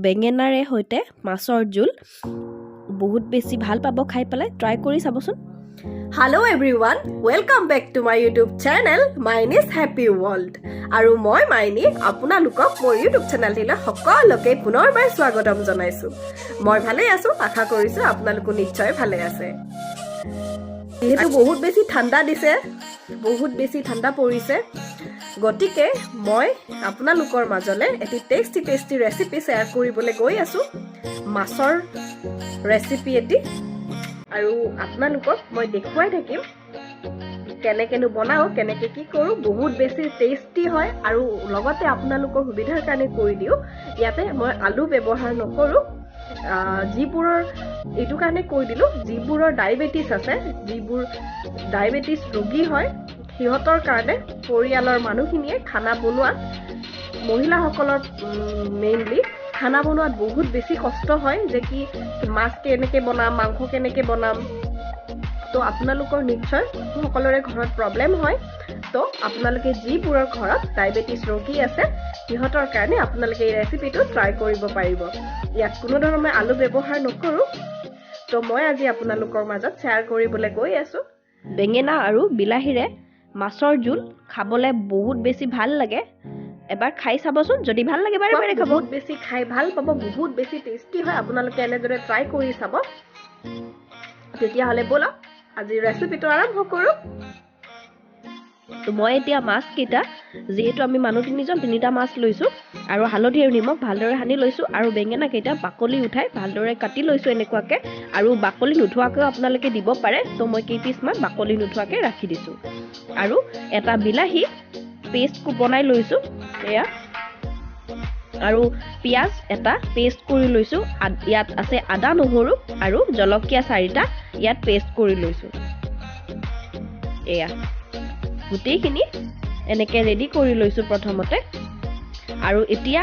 বেঙেনাৰে সৈতে মাছৰ জোল বহুত বেছি ভাল পাব খাই পেলাই ট্ৰাই কৰি চাবচোন Hello everyone, welcome back to my YouTube channel, Mainees Happy World. আৰু মই মাইনী আপোনালোকক মোৰ YouTube চেনেলটিলৈ সকলোকে পুনৰবাৰ স্বাগতম জনাইছো। মই ভালে আছো, আশা কৰিছো আপোনালোক নিশ্চয় ভালে আছে। যেহেতু বহুত বেছি ঠাণ্ডা দিছে, বহুত বেছি ঠাণ্ডা পৰিছে, গতিকে মই আপোনালোকৰ মাজলৈ এটি টেষ্টি ৰেচিপি শ্বেয়াৰ কৰিবলৈ গৈ আছো। মাছৰ ৰেচিপি এটি আৰু আপোনালোকক মই দেখুৱাই থাকিম কেনেকেনো বনাও, কেনেকে কি কৰো। বহুত বেছি টেষ্টি হয় আৰু লগতে আপোনালোকৰ সুবিধাৰ কাৰণে কৰি দিও। ইয়াতে মই আলু ব্যৱহাৰ নকৰো, যিবোৰৰ এইটো কাৰণে কৈ দিলো যিবোৰৰ ডায়েবেটিছ আছে, যিবোৰ ডায়েবেটিছ ৰোগী হয়, সিহঁতৰ কাৰণে পৰিয়ালৰ মানুহখিনিয়ে খানা বনোৱাত, মহিলাসকলৰ মেইনলি খানা বনোৱাত বহুত বেছি কষ্ট হয় যে কি মাছ কেনেকৈ বনাম, মাংস কেনেকৈ বনাম। তো আপোনালোকৰ নিশ্চয় সকলোৰে ঘৰত প্ৰব্লেম হয়। তো আপোনালোকে যিবোৰৰ ঘৰত ডায়েবেটিছ ৰোগী আছে সিহঁতৰ কাৰণে আপোনালোকে এই ৰেচিপিটো ট্ৰাই কৰিব পাৰিব। ইয়াত কোনো ধৰণৰ মই আলু ব্যৱহাৰ নকৰোঁ। তো মই আজি আপোনালোকৰ মাজত শ্বেয়াৰ কৰিবলৈ গৈ আছোঁ বেঙেনা আৰু বিলাহীৰে মাছৰ জোল খাবলৈ বহুত বেছি ভাল লাগে। এবাৰ খাই চাবচোন, যদি ভাল লাগে বাৰে বাৰে খাব। বহুত বেছি খাই ভাল পাব, বহুত বেছি টেষ্টি হয়। আপোনালোকে এনেদৰে ট্ৰাই কৰি চাব। তেতিয়াহ'লে ব'লক আজি ৰেচিপিটো আৰম্ভ কৰোঁ। তো মই এতিয়া মাছকেইটা, যিহেতু আমি মানুহ তিনিটা মাছ লৈছোঁ আৰু হালধি আৰু নিমখ ভালদৰে সানি লৈছোঁ আৰু বেঙেনাকেইটা বাকলি উঠাই ভালদৰে কাটি লৈছোঁ এনেকুৱাকৈ। আৰু বাকলি নোধোৱাকৈও আপোনালোকে দিব পাৰে। তো মই কেইপিচমান বাকলি নোধোৱাকৈ ৰাখি দিছোঁ। আৰু এটা বিলাহী পেষ্ট বনাই লৈছোঁ এয়া, আৰু পিঁয়াজ এটা পেষ্ট কৰি লৈছোঁ। ইয়াত আছে আদা নহৰু আৰু জলকীয়া 4টা ইয়াত পেষ্ট কৰি লৈছোঁ। এয়া গোটেইখিনি এনেকৈ ৰেডি কৰি লৈছোঁ প্ৰথমতে। আৰু এতিয়া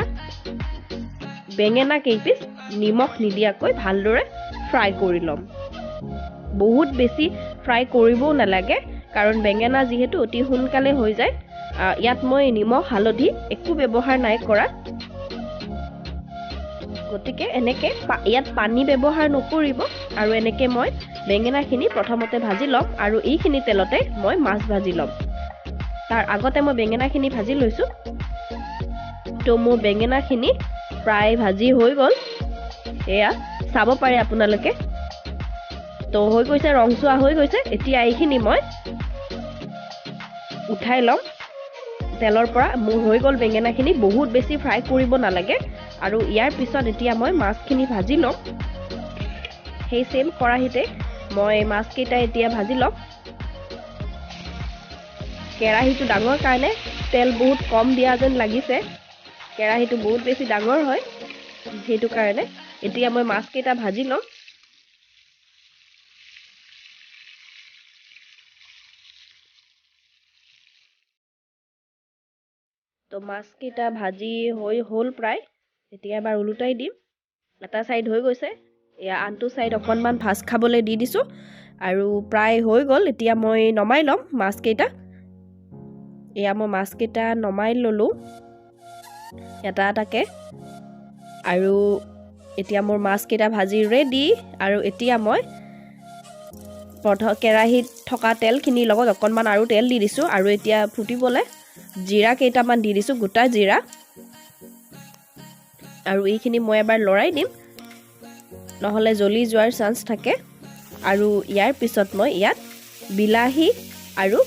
বেঙেনা কেইপিচ নিমখ নিদিয়াকৈ ভালদৰে ফ্ৰাই কৰি ল'ম। বহুত বেছি ফ্ৰাই কৰিবও নালাগে, কাৰণ বেঙেনা যিহেতু অতি সোনকালে হৈ যায়। ইয়াত মই নিমখ হালধি একো ব্যৱহাৰ নাই কৰা, গতিকে এনেকৈ ইয়াত পানী ব্যৱহাৰ নকৰিব। আৰু এনেকৈ মই বেঙেনাখিনি প্ৰথমতে ভাজি ল'ম আৰু এইখিনি তেলতে মই মাছ ভাজি ল'ম। তাৰ আগতে মই বেঙেনাখিনি ভাজি লৈছোঁ। তো মোৰ বেঙেনাখিনি প্ৰায় ভাজি হৈ গ'ল, এয়া চাব পাৰে আপোনালোকে। তো হৈ গৈছে, ৰংচোৱা হৈ গৈছে। এতিয়া এইখিনি মই উঠাই ল'ম তেলৰ পৰা। মোৰ হৈ গ'ল বেঙেনাখিনি, বহুত বেছি ফ্ৰাই কৰিব নালাগে। আৰু ইয়াৰ পিছত এতিয়া মই মাছখিনি ভাজি ল'ম। সেই চেম কেৰাহীতে মই মাছকেইটা এতিয়া ভাজি ল'ম। কেৰাহীটো ডাঙৰ কাৰণে তেল বহুত কম দিয়া যেন লাগিছে। কেৰাহীটো বহুত বেছি ডাঙৰ হয়, সেইটো কাৰণে এতিয়া মই মাছকেইটা ভাজি ল'ম। তো মাছকেইটা ভাজি হ'ল প্ৰায়। এতিয়া এবাৰ ওলোটাই দিম। এটা ছাইড হৈ গৈছে, এয়া আনটো ছাইড অকণমান ভাজ খাবলৈ দি দিছোঁ আৰু প্ৰায় হৈ গ'ল। এতিয়া মই নমাই ল'ম মাছকেইটা। এয়া মই মাছকেইটা নমাই ল'লোঁ এটা এটাকৈ। আৰু এতিয়া মোৰ মাছকেইটা ভাজি ৰেডি। আৰু এতিয়া মই কেৰাহীত থকা তেলখিনিৰ লগত অকণমান আৰু তেল দি দিছোঁ। আৰু এতিয়া ফুটিবলৈ জিৰা কেইটামান দি দিছোঁ, গোটা জিৰা। আৰু এইখিনি মই এবাৰ লৰাই দিম, নহ'লে জ্বলি যোৱাৰ চান্স থাকে। আৰু ইয়াৰ পিছত মই ইয়াত বিলাহী আৰু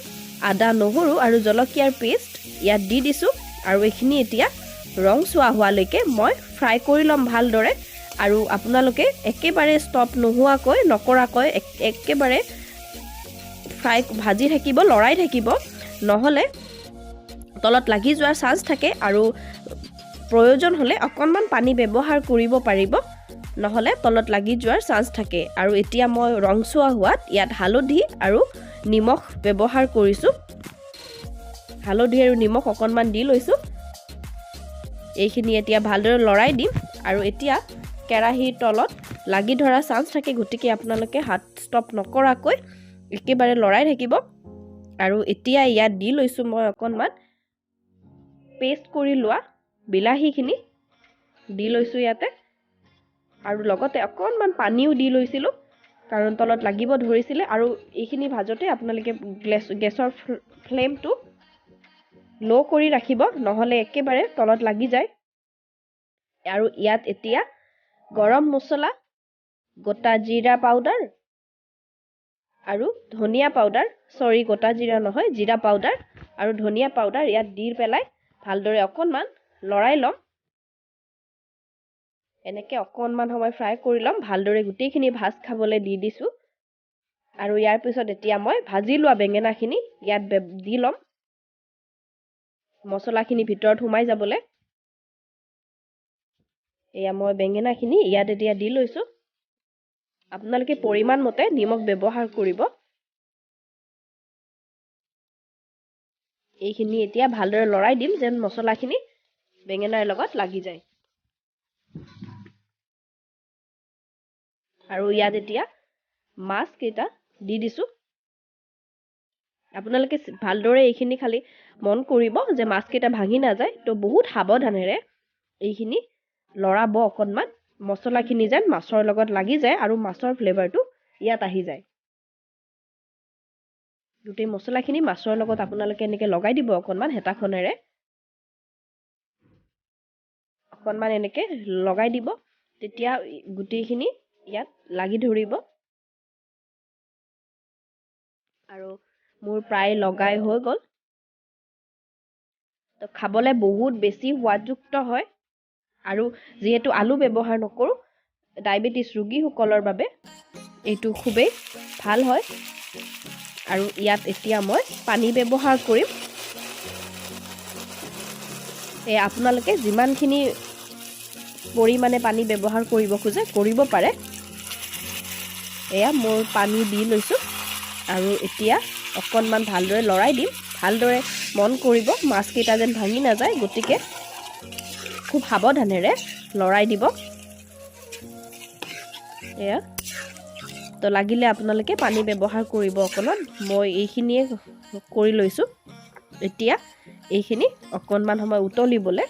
আদা নহৰু আৰু জলকীয়াৰ পেষ্ট ইয়াত দি দিছোঁ। আৰু এইখিনি এতিয়া ৰংচোৱা হোৱালৈকে মই ফ্ৰাই কৰি ল'ম ভালদৰে। আৰু আপোনালোকে একেবাৰে ষ্টপ নকৰাকৈ একেবাৰে ভাজি থাকিব, লৰাই থাকিব, নহ'লে তলত লাগি যোৱাৰ চান্স থাকে। আৰু প্ৰয়োজন হ'লে অকণমান পানী ব্যৱহাৰ কৰিব পাৰিব, নহ'লে তলত লাগি যোৱাৰ চান্স থাকে। আৰু এতিয়া মই ৰংচোৱা হোৱাত ইয়াত হালধি আৰু নিমখ ব্যৱহাৰ কৰিছোঁ। হালধি আৰু নিমখ অকণমান দি লৈছোঁ। এইখিনি এতিয়া ভালদৰে লৰাই দিম। আৰু এতিয়া কেৰাহীৰ তলত লাগি ধৰা চান্স থাকে, গতিকে আপোনালোকে হাত ষ্টপ নকৰাকৈ একেবাৰে লৰাই থাকিব। আৰু এতিয়া ইয়াত দি লৈছোঁ মই অকণমান পেষ্ট কৰি লোৱা বিলাহীখিনি। দি লৈছোঁ ইয়াতে আৰু লগতে অকণমান পানীও দি লৈছিলোঁ কাৰণ তলত লাগিব ধৰিছিলে আৰু এইখিনি ভাজতে আপোনালোকে গেছৰ ফ্লেমটো ল' কৰি ৰাখিব নহ'লে একেবাৰে তলত লাগি যায় আৰু ইয়াত এতিয়া গৰম মছলা গোটা জিৰা পাউডাৰ আৰু ধনিয়া পাউডাৰ গোটা জিৰা নহয় জিৰা পাউডাৰ আৰু ধনিয়া পাউডাৰ ইয়াত দি পেলাই ভালদৰে অকণমান লৰাই ল'ম এনেকৈ অকণমান সময় ফ্ৰাই কৰি ল'ম ভালদৰে গোটেইখিনি ভাজ খাবলৈ দি দিছোঁ আৰু ইয়াৰ পিছত এতিয়া মই ভাজি লোৱা বেঙেনাখিনি ইয়াত দি ল'ম মছলাখিনি ভিতৰত সোমাই যাবলৈ এয়া মই বেঙেনাখিনি ইয়াত এতিয়া দি লৈছোঁ আপোনালোকে পৰিমাণ মতে নিমখ ব্যৱহাৰ কৰিব এইখিনি এতিয়া ভালদৰে লৰাই দিম যেন মছলাখিনি বেঙেনাৰ লগত লাগি যায় আৰু ইয়াত এতিয়া মাছ কেইটা দি দিছোঁ আপোনালোকে ভালদৰে এইখিনি খালি মন কৰিব যে মাছকেইটা ভাঙি নাযায় তো বহুত সাৱধানেৰে এইখিনি লৰাব অকণমান মছলাখিনি যেন মাছৰ লগত লাগি যায় আৰু মাছৰ ফ্লেভাৰটো ইয়াত আহি যায় গোটেই মছলাখিনি মাছৰ লগত আপোনালোকে এনেকৈ লগাই দিব অকণমান হেতাখনেৰে অকণমান এনেকৈ লগাই দিব তেতিয়া গোটেইখিনি ইয়াত লাগি ধৰিব আৰু মোৰ প্ৰায় লগাই হৈ গ'ল তো খাবলৈ বহুত বেছি সোৱাদযুক্ত হয় আৰু যিহেতু আলু ব্যৱহাৰ নকৰোঁ ডায়েবেটিছ ৰোগীসকলৰ বাবে এইটো খুবেই ভাল হয় আৰু ইয়াত এতিয়া মই পানী ব্যৱহাৰ কৰিম আপোনালোকে যিমানখিনি পৰিমাণে পানী ব্যৱহাৰ কৰিব খোজে কৰিব পাৰে এয়া মোৰ পানী দি লৈছোঁ আৰু এতিয়া অকণমান ভালদৰে লৰাই দিম ভালদৰে মন কৰিব মাছকেইটা যেন ভাঙি নাযায় গতিকে খুব সাৱধানেৰে লৰাই দিব এয়া তো লাগিলে আপোনালোকে পানী ব্যৱহাৰ কৰিব অকণমান মই এইখিনিয়ে কৰি লৈছোঁ এতিয়া এইখিনি অকণমান সময় উতলিবলৈ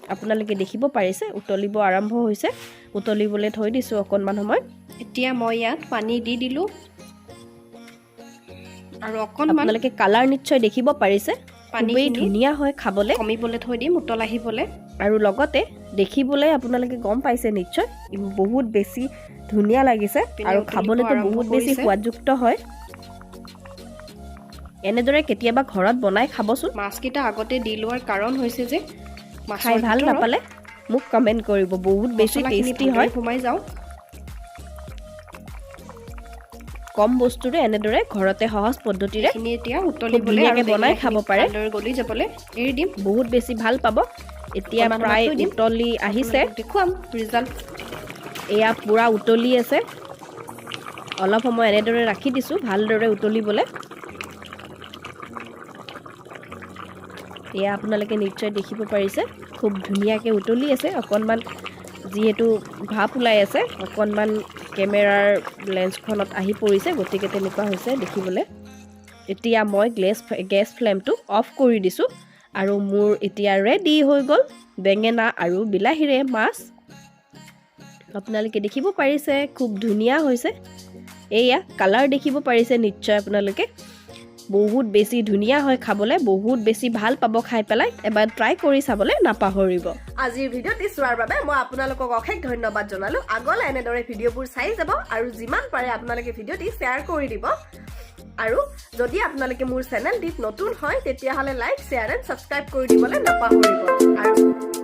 আপোনালোকে দেখিব পাৰিছে উতলিব আৰম্ভ হৈছে উতলিবলৈ থৈ দিছোঁ অকণমান সময় এতিয়া মই ইয়াত পানী দি দিলোঁ আৰু অকণমান আপোনালোকে কালাৰ নিশ্চয় দেখিব পাৰিছে খুবেই ধুনীয়া হয় খাবলৈ কমিবলৈ থৈ দিম উতল আহিবলৈ আৰু লগতে দেখিবলৈ আপোনালোকে গম পাইছে নিশ্চয় বহুত বেছি ধুনীয়া লাগিছে আৰু খাবলৈতো বহুত বেছি সোৱাদযুক্ত হয় এনেদৰে কেতিয়াবা ঘৰত বনাই খাবচোন মাছকেইটা আগতে দি লোৱাৰ কাৰণ হৈছে যে খাই ভাল নাপালে মোক কমেণ্ট কৰিব বহুত বেছি টেষ্টি হয় সোমাই যাওঁ কম বস্তুৰে এনেদৰে ঘৰতে সহজ পদ্ধতিৰে এতিয়া উতলিবলৈ আৰু বনাই খাব পাৰে গলি যাবলৈ এৰি দিম বহুত বেছি ভাল পাব এতিয়া প্ৰায় উতলি আহিছে দেখুৱাম ৰিজাল্ট এয়া পুৰা উতলি আছে অলপ সময় এনেদৰে ৰাখি দিছোঁ ভালদৰে উতলিবলৈ এয়া আপোনালোকে নিশ্চয় দেখিব পাৰিছে খুব ধুনীয়াকৈ উতলি আছে অকণমান যিহেতু ভাপ ওলাই আছে অকণমান কেমেৰাৰ লেন্সখনত আহি পৰিছে গতিকে তেনেকুৱা হৈছে দেখিবলৈ এতিয়া মই গেছ ফ্লেমটো অফ কৰি দিছোঁ আৰু মোৰ এতিয়া ৰেডি হৈ গ'ল বেঙেনা আৰু বিলাহীৰে মাছ আপোনালোকে দেখিব পাৰিছে খুব ধুনীয়া হৈছে এয়া কালাৰ দেখিব পাৰিছে নিশ্চয় আপোনালোকে বহুত বেছি ধুনীয়া হয় খাবলৈ বহুত বেছি ভাল পাব খাই পেলাই এবাৰ ট্ৰাই কৰি চাবলৈ নাপাহৰিব আজিৰ ভিডিঅ'টি চোৱাৰ বাবে মই আপোনালোকক অশেষ ধন্যবাদ জনালো আগলৈ এনেদৰে ভিডিঅ'বোৰ চাই যাব আৰু যিমান পাৰে আপোনালোকে ভিডিঅ'টি শ্বেয়াৰ কৰি দিব আৰু যদি আপোনালোকে মোৰ চেনেলটিত নতুন হয় তেতিয়াহ'লে লাইক শ্বেয়াৰ এণ্ড ছাবস্ক্ৰাইব কৰি দিবলৈ নাপাহৰিব আৰু